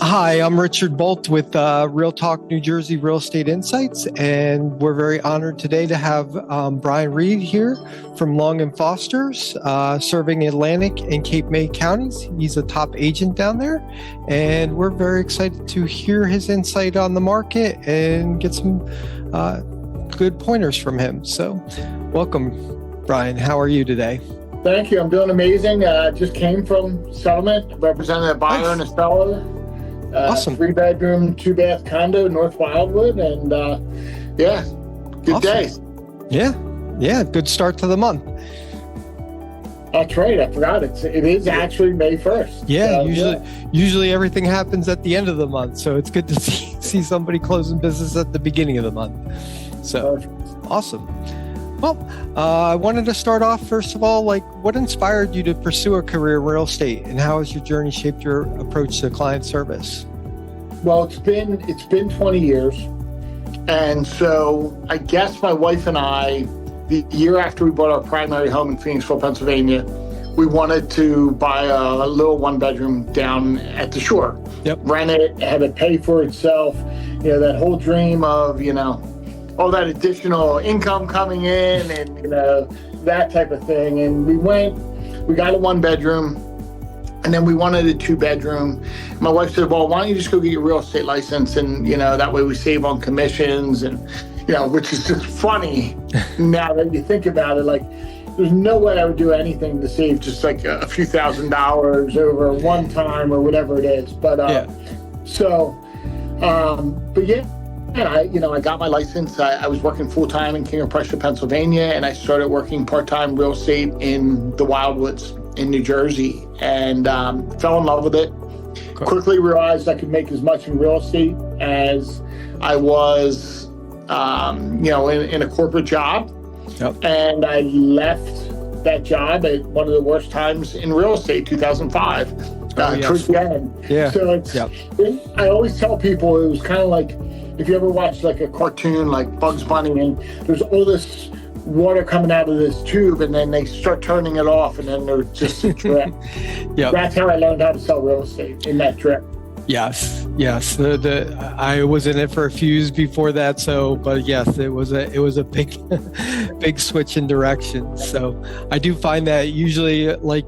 Hi, I'm Richard Bolt with Real Talk New Jersey Real Estate Insights, and we're very honored today to have Brian Reed here from Long and Foster's, serving Atlantic and Cape May counties. He's a top agent down there, and we're very excited to hear his insight on the market and get some good pointers from him. So welcome, Brian. How are you today? Thank you. I'm doing amazing. Just came from settlement, representing a buyer and a seller. Awesome. 3-bedroom, 2-bath condo, North Wildwood, and yeah, good Awesome. day. Yeah, good start to the month. That's right. I forgot it is actually May 1st. Yeah, So, usually everything happens at the end of the month, so it's good to see somebody closing business at the beginning of the month. So Perfect. awesome. Well, I wanted to start off, first of all, like what inspired you to pursue a career in real estate, and how has your journey shaped your approach to client service? Well, it's been 20 years, and so I guess my wife and I, the year after we bought our primary home in Phoenixville, Pennsylvania, we wanted to buy a little 1-bedroom down at the shore. Yep. Rent it, have it pay for itself. You know, that whole dream of, all that additional income coming in and, that type of thing. And we got a 1-bedroom, and then we wanted a 2-bedroom. My wife said, well, why don't you just go get your real estate license? And, that way we save on commissions and, which is just funny now that you think about it. Like, there's no way I would do anything to save just like a few $1,000s over one time or whatever it is. But, but yeah. I got my license. I was working full-time in King of Prussia, Pennsylvania, and I started working part-time real estate in the Wildwoods in New Jersey, and fell in love with it. Cool. Quickly realized I could make as much in real estate as I was, in a corporate job. Yep. And I left that job at one of the worst times in real estate, 2005, towards the end. Yeah. So I always tell people it was kind of like, if you ever watch like a cartoon like Bugs Bunny, and there's all this water coming out of this tube, and then they start turning it off, and then there's just a drip. Yep. That's how I learned how to sell real estate, in that drip. Yes. I was in it for a few years before that, but yes, it was a big switch in direction. So I do find that usually, like,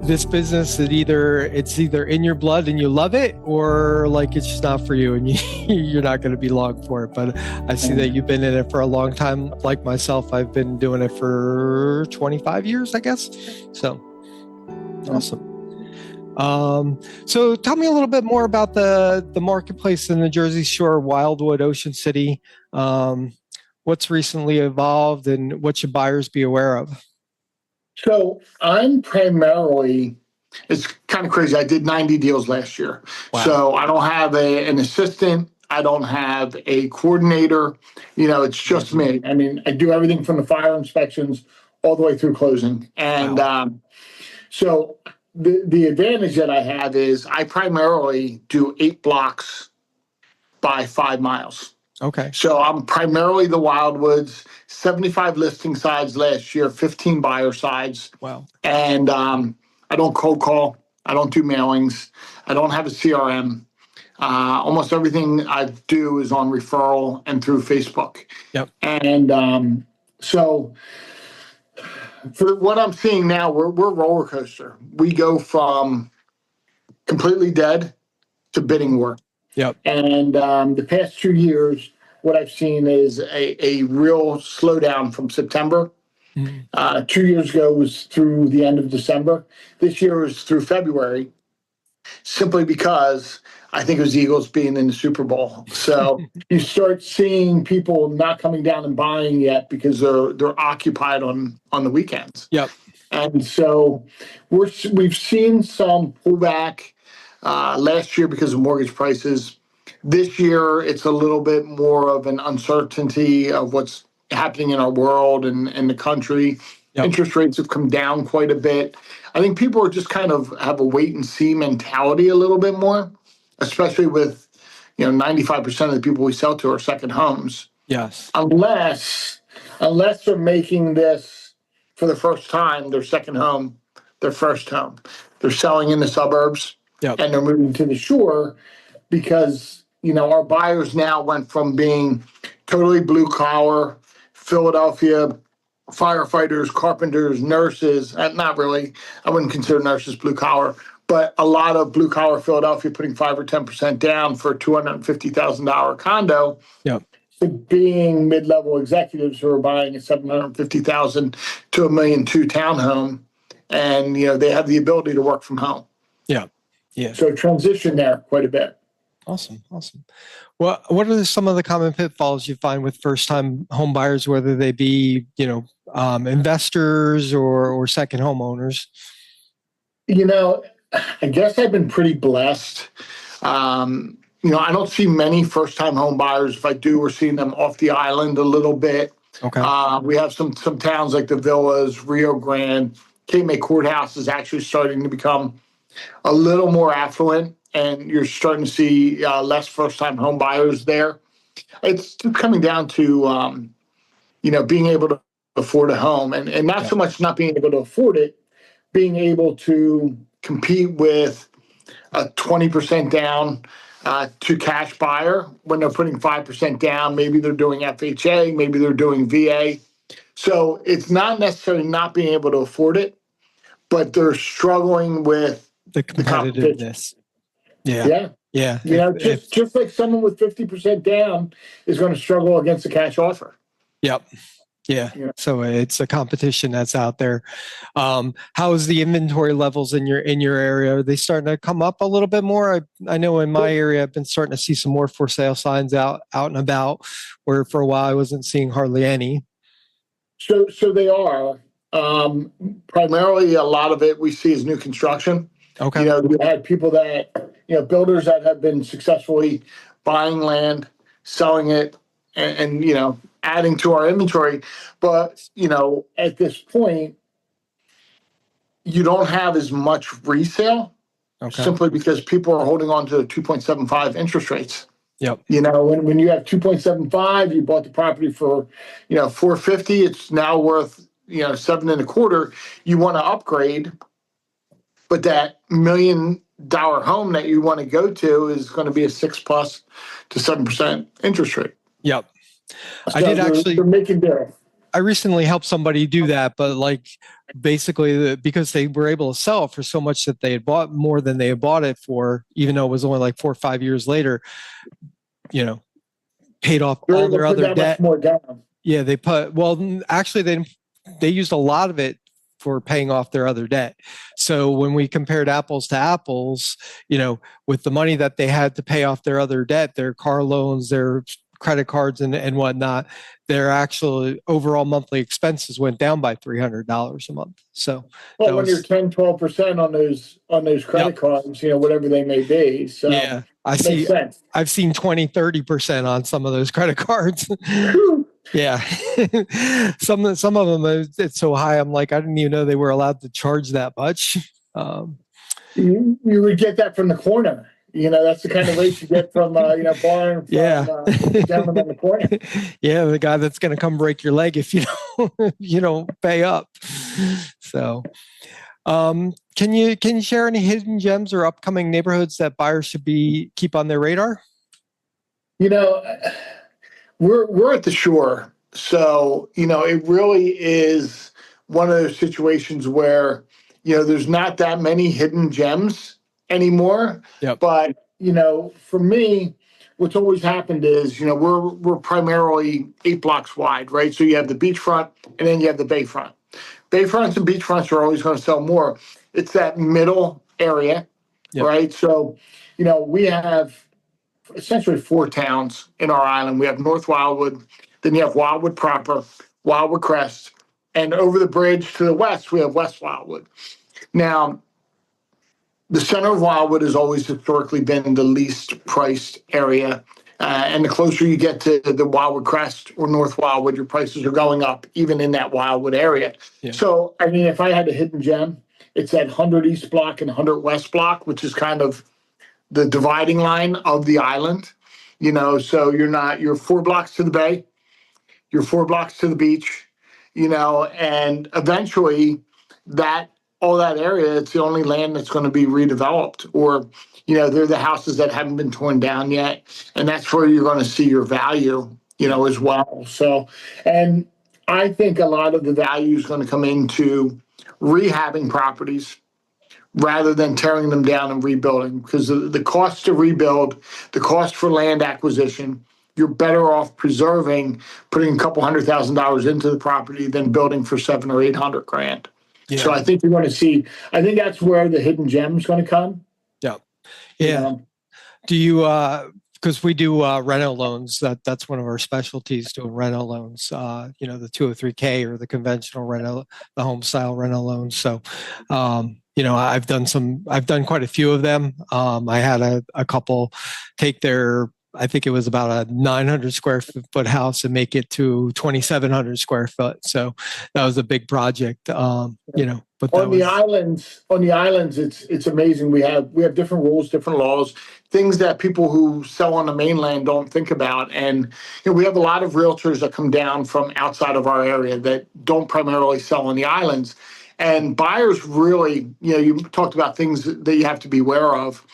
this business, it's either in your blood and you love it, or like it's just not for you and you're not going to be long for it. But I see that you've been in it for a long time. Like myself, I've been doing it for 25 years, I guess. So awesome. So tell me a little bit more about the marketplace in the Jersey Shore, Wildwood Ocean City. What's recently evolved, and what should buyers be aware of? So I'm primarily, it's kind of crazy. I did 90 deals last year. Wow. So I don't have an assistant. I don't have a coordinator. It's just me. I mean, I do everything from the fire inspections all the way through closing. And so the advantage that I have is I primarily do 8 blocks by 5 miles. Okay. So I'm primarily the Wildwoods, 75 listing sides last year, 15 buyer sides. Wow. And I don't cold call. I don't do mailings. I don't have a CRM. Almost everything I do is on referral and through Facebook. Yep. And so for what I'm seeing now, we're roller coaster. We go from completely dead to bidding war. Yep. And the past 2 years, what I've seen is a real slowdown from September. 2 years ago was through the end of December. This year was through February, simply because I think it was the Eagles being in the Super Bowl. So you start seeing people not coming down and buying yet because they're occupied on the weekends. Yep. And so we've seen some pullback last year because of mortgage prices. This year, it's a little bit more of an uncertainty of what's happening in our world and the country. Yep. Interest rates have come down quite a bit. I think people are just kind of have a wait and see mentality a little bit more, especially with, 95% of the people we sell to are second homes. Yes. Unless they're making this for the first time, their second home, their first home. They're selling in the suburbs. Yep. And they're moving to the shore. because, our buyers now went from being totally blue collar, Philadelphia firefighters, carpenters, nurses, not really. I wouldn't consider nurses blue collar, but a lot of blue collar Philadelphia putting 5 or 10% down for a $250,000 condo, Yep. to being mid-level executives who are buying a 750,000 to $1.2 million townhome, and they have the ability to work from home. Yeah. Yeah. So transition there quite a bit. Awesome. Well, what are some of the common pitfalls you find with first-time home buyers, whether they be, investors or second homeowners? I guess I've been pretty blessed. I don't see many first-time home buyers. If I do, we're seeing them off the island a little bit. Okay. We have some towns like the Villas, Rio Grande, Cape May Courthouse is actually starting to become a little more affluent, and you're starting to see less first-time home buyers there. It's coming down to being able to afford a home, and not so much not being able to afford it, being able to compete with a 20% down to cash buyer when they're putting 5% down. Maybe they're doing FHA, maybe they're doing VA. So it's not necessarily not being able to afford it, but they're struggling with the competitiveness. Yeah. Just like someone with 50% down is going to struggle against a cash offer. Yep. Yeah. So it's a competition that's out there. How's the inventory levels in your area? Are they starting to come up a little bit more? I know in my area, I've been starting to see some more for sale signs out and about, where for a while I wasn't seeing hardly any. So they are. Primarily, a lot of it we see is new construction. Okay. We had people that, builders that have been successfully buying land, selling it, and adding to our inventory. But, at this point, you don't have as much resale, simply because people are holding on to 2.75 interest rates. Yep. When you have 2.75, you bought the property for, 450, it's now worth, 7.25. You want to upgrade, but that $1 million home that you want to go to is going to be a 6+ to 7% interest rate. Yep. So I did actually. They're making deals. I recently helped somebody do that, but basically because they were able to sell it for so much that they had bought more than they had bought it for, even though it was only 4 or 5 years later, paid off all their other debt. More down. Yeah, actually they used a lot of it for paying off their other debt. So when we compared apples to apples, with the money that they had to pay off their other debt, their car loans, their credit cards and whatnot, their actual overall monthly expenses went down by $300 a month. So when you're 10-12% on those credit cards, whatever they may be. So yeah, I've seen 20-30% on some of those credit cards. Yeah. some of them, it's so high. I'm like, I didn't even know they were allowed to charge that much. You would get that from the corner. That's the kind of rates you get from, borrowing from down in the corner. Yeah, the guy that's going to come break your leg if you don't pay up. So, can you share any hidden gems or upcoming neighborhoods that buyers should keep on their radar? We're at the shore, so it really is one of those situations where there's not that many hidden gems anymore. Yep. But for me, what's always happened is we're primarily 8 blocks wide, right? So you have the beachfront and then you have the bayfront. Bayfronts and beachfronts are always going to sell more. It's that middle area, yep. Right? So we have essentially 4 towns in our island. We have North Wildwood, then you have Wildwood proper, Wildwood Crest, and over the bridge to the west, we have West Wildwood. Now, the center of Wildwood has always historically been the least priced area. And the closer you get to the Wildwood Crest or North Wildwood, your prices are going up, even in that Wildwood area. Yeah. So, if I had a hidden gem, it's that 100 East block and 100 West block, which is kind of the dividing line of the island. So you're 4 blocks to the bay, you're 4 blocks to the beach, and eventually that all that area, it's the only land that's going to be redeveloped, or, they're the houses that haven't been torn down yet. And that's where you're going to see your value, as well. So, and I think a lot of the value is going to come into rehabbing properties rather than tearing them down and rebuilding, because the cost to rebuild, the cost for land acquisition, you're better off preserving, putting a couple $100,000 into the property than building for 700 or 800 grand. Yeah. So I think you're going to see, I think that's where the hidden gem is going to come. Yeah. Yeah. Do you, because we do reno loans, that's one of our specialties, doing reno loans, the 203K or the conventional reno, the home style reno loans. So, I've done quite a few of them. I had a couple take I think it was about a 900 square foot house and make it to 2,700 square foot. So that was a big project, but on the islands, it's amazing. We have different rules, different laws, things that people who sell on the mainland don't think about. And we have a lot of realtors that come down from outside of our area that don't primarily sell on the islands. And buyers really, you talked about things that you have to be aware of.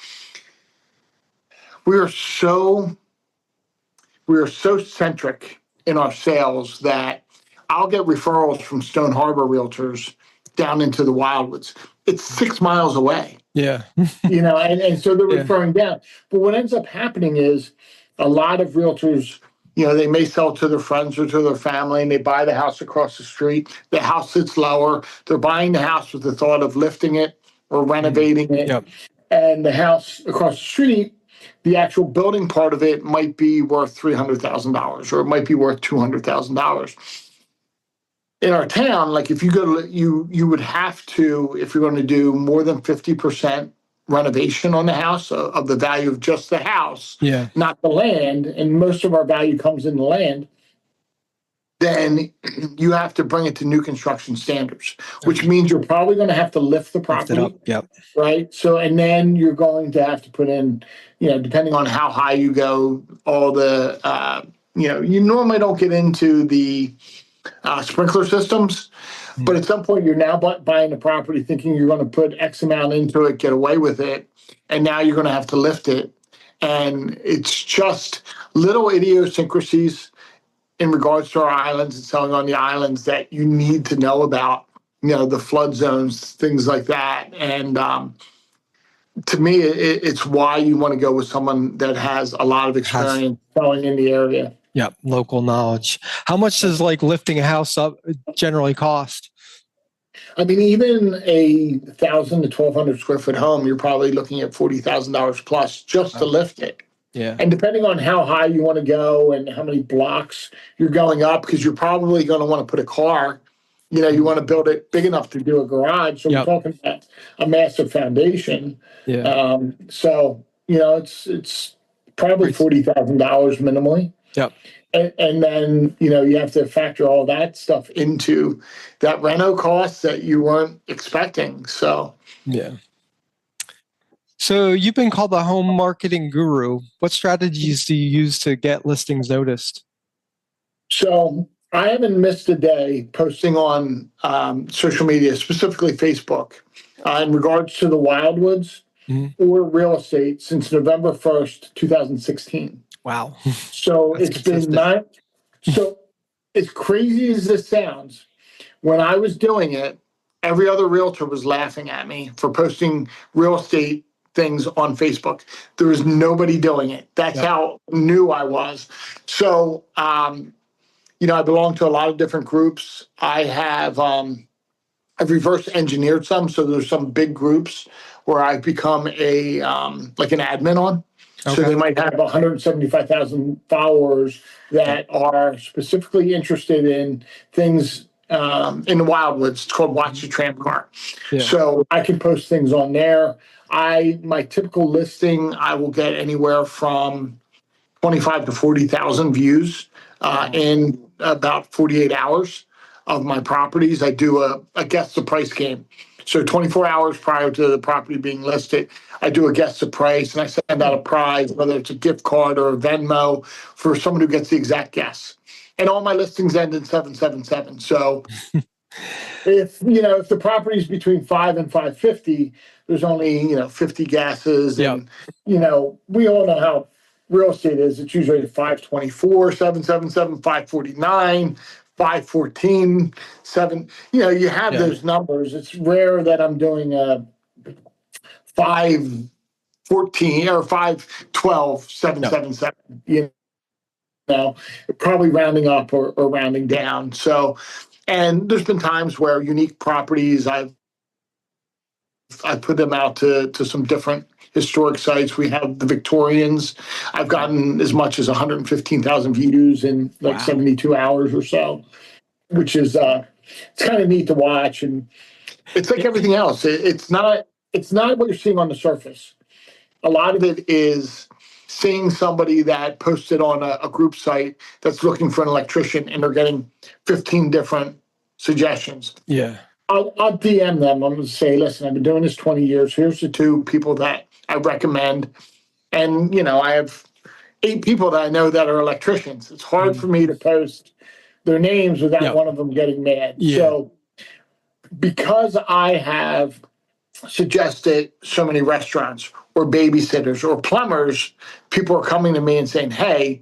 We are so centric in our sales that I'll get referrals from Stone Harbor realtors down into the Wildwoods. It's 6 miles away. Yeah. And so they're referring down. But what ends up happening is a lot of realtors, they may sell to their friends or to their family, and they buy the house across the street. The house sits lower. They're buying the house with the thought of lifting it or renovating it. Yep. And the house across the street, the actual building part of it might be worth $300,000, or it might be worth $200,000. In our town, like if you go to, you would have to, if you're going to do more than 50% renovation on the house of the value of just the house, not the land, and most of our value comes in the land, then you have to bring it to new construction standards, which means you're probably going to have to lift the property. Lift it up. Yep. Right. So, and then you're going to have to put in, depending on how high you go, all the, you normally don't get into the sprinkler systems, but at some point you're now buying a property thinking you're going to put X amount into it, get away with it, and now you're going to have to lift it. And it's just little idiosyncrasies in regards to our islands and selling on the islands that you need to know about, the flood zones, things like that. And to me, it's why you want to go with someone that has a lot of experience selling in the area. Yeah, local knowledge. How much does lifting a house up generally cost? I mean, even a 1,000 to 1,200 square foot home, you're probably looking at $40,000 plus just to lift it. Yeah. And depending on how high you want to go and how many blocks you're going up, because you're probably going to want to put a car, you want to build it big enough to do a garage. So we're talking about a massive foundation. Yeah. It's probably $40,000 minimally. Yep. And then, you have to factor all that stuff into that reno cost that you weren't expecting. So, yeah. So you've been called the home marketing guru. What strategies do you use to get listings noticed? So I haven't missed a day posting on social media, specifically Facebook, in regards to the Wildwoods or real estate since November 1st, 2016. Wow. So it's consistent. Been so as crazy as this sounds, when I was doing it, every other realtor was laughing at me for posting real estate things on Facebook. There was nobody doing it. That's how new I was. So, I belong to a lot of different groups. I have, I've reverse engineered some. So there's some big groups where I've become an admin on. Okay. So they might have 175,000 followers that are specifically interested in things in the Wildwoods. It's called Watch the Tram Car. Yeah. So I can post things on there. My typical listing, I will get anywhere from 25 to 40,000 views in about 48 hours of my properties. I do a guess the price game. So 24 hours prior to the property being listed, I do a guess the price, and I send out a prize, whether it's a gift card or a Venmo, for someone who gets the exact guess. And all my listings end in 777. So If the property is between 5 and 550, there's only 50 gases, Yeah. and we all know how real estate is. It's usually 524, 777, 549, 514, 7. You have Yeah. those numbers. It's rare that I'm doing a 514 or 512, Yeah. 777. Know, probably rounding up or rounding down. So, and there's been times where unique properties, I put them out to some different historic sites. We have the Victorians. I've gotten as much as 115,000 views in like Wow. 72 hours or so, which is it's kind of neat to watch. And it's like everything else. It's not what you're seeing on the surface. A lot of it is seeing somebody that posted on a group site that's looking for an electrician, and they're getting 15 different suggestions. Yeah. I'll DM them. I'm going to say, listen, I've been doing this 20 years. Here's the two people that I recommend. And, I have 8 people that I know that are electricians. It's hard for me to post their names without one of them getting mad. Yeah. So because I have suggested so many restaurants or babysitters or plumbers, people are coming to me and saying, hey,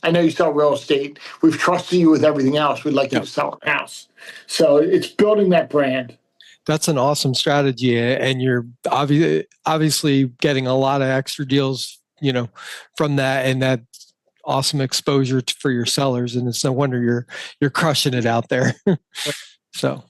I know you sell real estate. We've trusted you with everything else. We'd like you to sell a house. So it's building that brand. That's an awesome strategy, and you're obviously getting a lot of extra deals, from that, and that awesome exposure for your sellers. And it's no wonder you're crushing it out there. So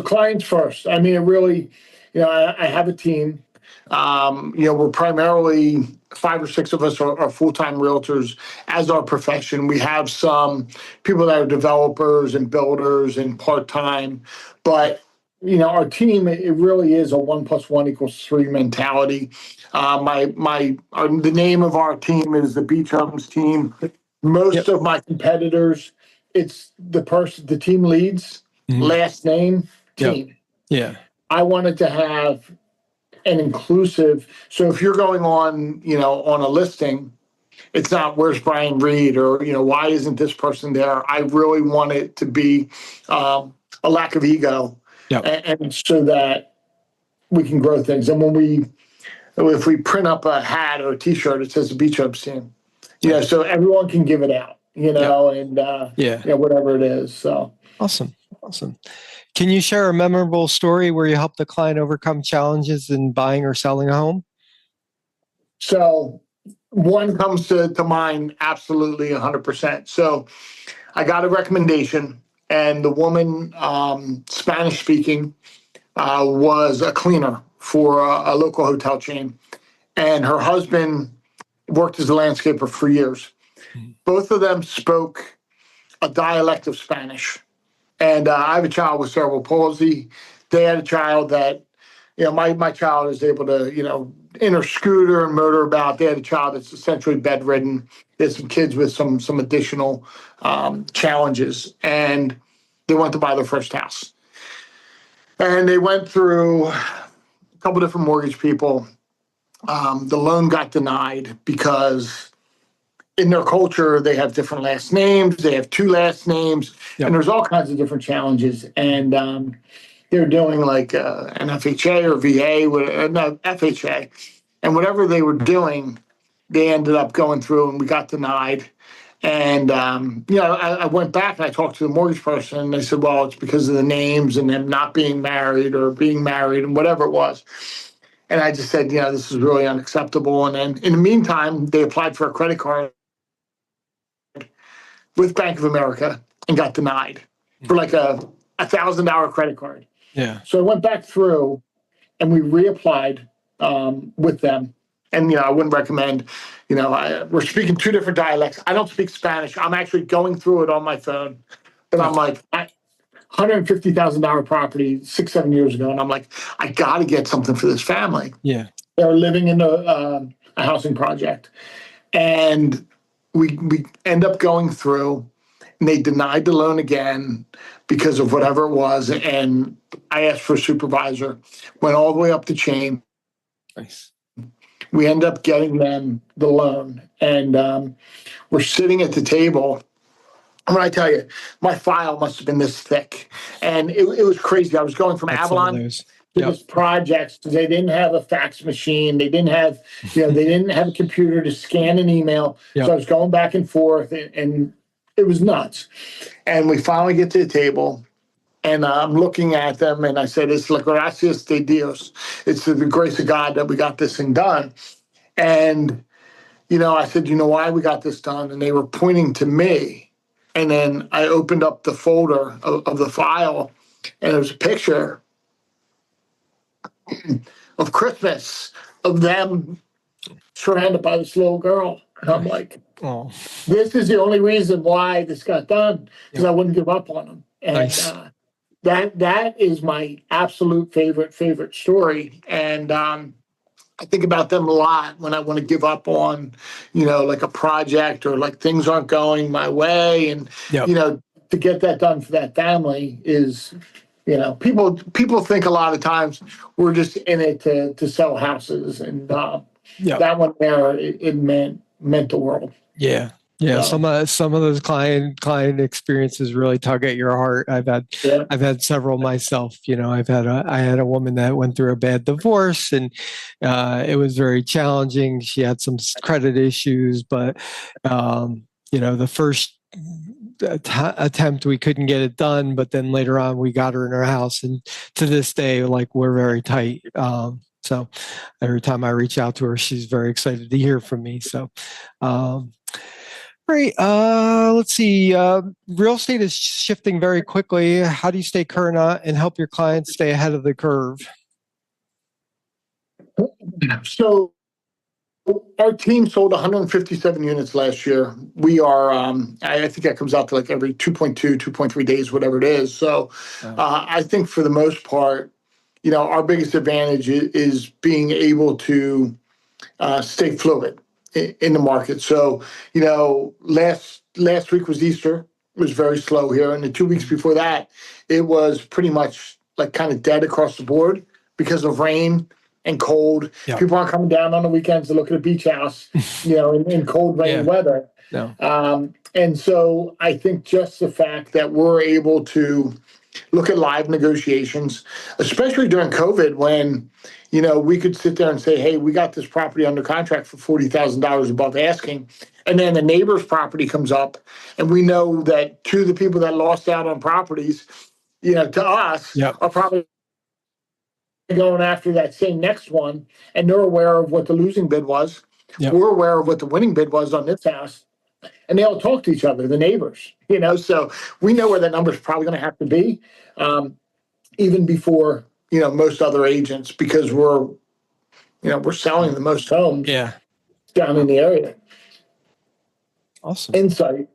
clients first. I mean, it really, I have a team. We're primarily 5 or 6 of us are full-time realtors as our profession. We have some people that are developers and builders and part-time, but our team, it really is a 1 + 1 = 3 mentality. The name of our team is the Beach Homes team. Most of my competitors, it's the team leads, last name, team. Yeah. I wanted to have an inclusive. So if you're going on, on a listing, it's not where's Brian Reed or, why isn't this person there? I really want it to be a lack of ego, and so that we can grow things. And if we print up a hat or a T-shirt, it says the Beach Homes team, so everyone can give it out, and whatever it is. So awesome. Can you share a memorable story where you helped the client overcome challenges in buying or selling a home? So one comes to mind, absolutely 100%. So I got a recommendation, and the woman, Spanish speaking, was a cleaner for a local hotel chain. And her husband worked as a landscaper for years. Both of them spoke a dialect of Spanish. And I have a child with cerebral palsy. They had a child that, my child is able to, in her scooter and motor about. They had a child that's essentially bedridden. There's some kids with some additional challenges. And they went to buy their first house. And they went through a couple different mortgage people. The loan got denied because in their culture, they have different last names. They have 2 last names, and there's all kinds of different challenges. And they're doing like an FHA or VA, no, FHA. And whatever they were doing, they ended up going through, and we got denied. And, I went back and I talked to the mortgage person, and they said, well, it's because of the names and them not being married or being married and whatever it was. And I just said, this is really unacceptable. And then in the meantime, they applied for a credit card with Bank of America and got denied for like a $1,000 credit card. Yeah. So I went back through and we reapplied with them. And, I wouldn't recommend, we're speaking 2 different dialects. I don't speak Spanish. I'm actually going through it on my phone. But I'm like, $150,000 property 6-7 years ago. And I'm like, I got to get something for this family. Yeah. They're living in a housing project. And we end up going through, and they denied the loan again because of whatever it was. And I asked for a supervisor, went all the way up the chain. Nice. We end up getting them the loan. And we're sitting at the table, When I tell you, my file must have been this thick, and it was crazy. I was going from That's some of Avalon those. to Yep. this project. They didn't have a fax machine. They didn't have, they didn't have a computer to scan an email. Yep. So I was going back and forth, and it was nuts. And we finally get to the table, and I'm looking at them, and I said, "It's la gracias de Dios. It's the grace of God that we got this thing done." And I said, "You know why we got this done?" And they were pointing to me. And then I opened up the folder of the file, and there was a picture of Christmas of them surrounded by this little girl. And I'm like, Oh, this is the only reason why this got done, because I wouldn't give up on them. And nice. that is my absolute favorite story. And I think about them a lot when I want to give up on, like a project, or like things aren't going my way. And, Yep. To get that done for that family is, people think a lot of times we're just in it to sell houses. And Yep. that one there, it meant the world. Yeah. Yeah, So, some of those client experiences really tug at your heart. I've had several myself. I had a woman that went through a bad divorce, and it was very challenging. She had some credit issues, but the first attempt we couldn't get it done, but then later on we got her in her house, and to this day, like, we're very tight. So every time I reach out to her, she's very excited to hear from me. So. Great. Let's see. Real estate is shifting very quickly. How do you stay current and help your clients stay ahead of the curve? So our team sold 157 units last year. We are, I think that comes out to like every 2.2, 2.3 days, whatever it is. So I think for the most part, our biggest advantage is being able to stay fluid in the market. So, last week was Easter. It was very slow here. And the 2 weeks before that, it was pretty much like kind of dead across the board because of rain and cold. Yep. People aren't coming down on the weekends to look at a beach house, in cold, rainy weather. No. And so I think just the fact that we're able to look at live negotiations, especially during COVID, when we could sit there and say, "Hey, we got this property under contract for $40,000 above asking," and then the neighbor's property comes up, and we know that two of the people that lost out on properties, to us, are probably going after that same next one, and they're aware of what the losing bid was. Yep. We're aware of what the winning bid was on this house. And they all talk to each other, the neighbors, so we know where that number is probably going to have to be, even before, most other agents, because we're selling the most homes down in the area. Awesome. Insight,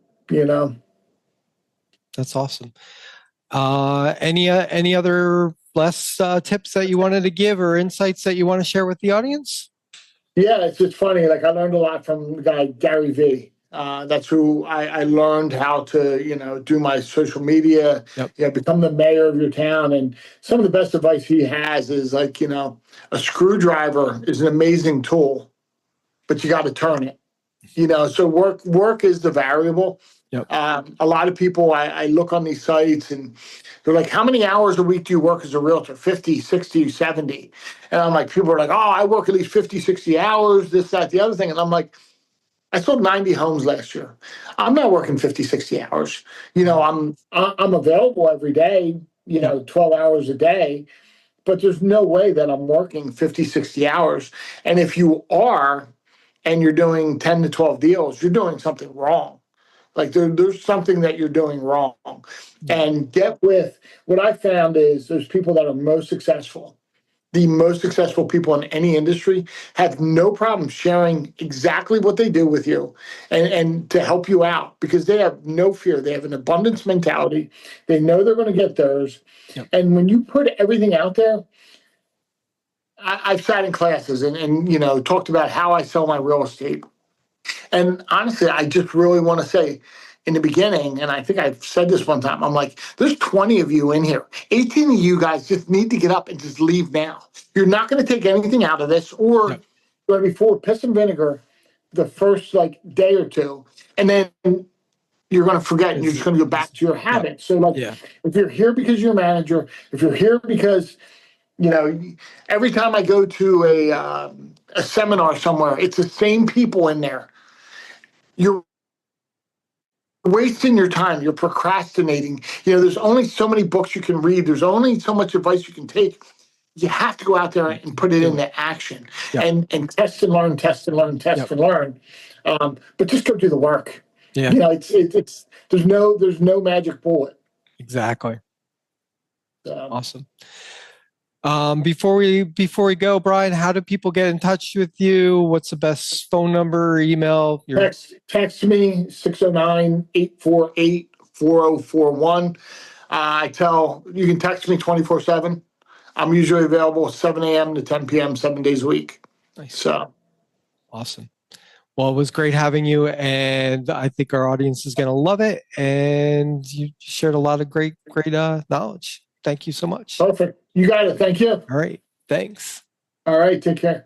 That's awesome. Any other last tips that you wanted to give, or insights that you want to share with the audience? Yeah, it's just funny. Like, I learned a lot from the guy, Gary V. That's who I learned how to, do my social media, become the mayor of your town. And some of the best advice he has is like, a screwdriver is an amazing tool, but you got to turn it, so work is the variable. Yep. A lot of people, I look on these sites and they're like, "How many hours a week do you work as a realtor?" 50, 60, 70. And I'm like, people are like, "Oh, I work at least 50, 60 hours, this, that, the other thing." And I'm like, I sold 90 homes last year. I'm not working 50, 60 hours. I'm available every day, 12 hours a day, but there's no way that I'm working 50, 60 hours. And if you are, and you're doing 10 to 12 deals, you're doing something wrong. Like there's something that you're doing wrong. And what I found is there's people that are most successful. The most successful people in any industry have no problem sharing exactly what they do with you and to help you out, because they have no fear. They have an abundance mentality. They know they're going to get theirs. Yep. And when you put everything out there, I've sat in classes and talked about how I sell my real estate. And honestly, I just really want to say, in the beginning, and I think I've said this one time, I'm like, there's 20 of you in here. 18 of you guys just need to get up and just leave now. You're not going to take anything out of this, or before piss and vinegar the first day or two, and then you're going to forget and you're just going to go back to your habits. So like, Yeah. if you're here because you're a manager, if you're here because, every time I go to a seminar somewhere, it's the same people in there. You're wasting your time. You're procrastinating. There's only so many books you can read. There's only so much advice you can take. You have to go out there and put it into action and test and learn, test and learn, test and learn. But just go do the work. Yeah. It's there's no magic bullet. Exactly. Awesome. Before we go, Brian, how do people get in touch with you? What's the best phone number, email? Text me 609-848-4041. You can text me 24/7. I'm usually available 7 a.m. to 10 p.m. 7 days a week. Nice. So awesome. Well, it was great having you, and I think our audience is going to love it. And you shared a lot of great knowledge. Thank you so much. Perfect. You got it. Thank you. All right. Thanks. All right. Take care.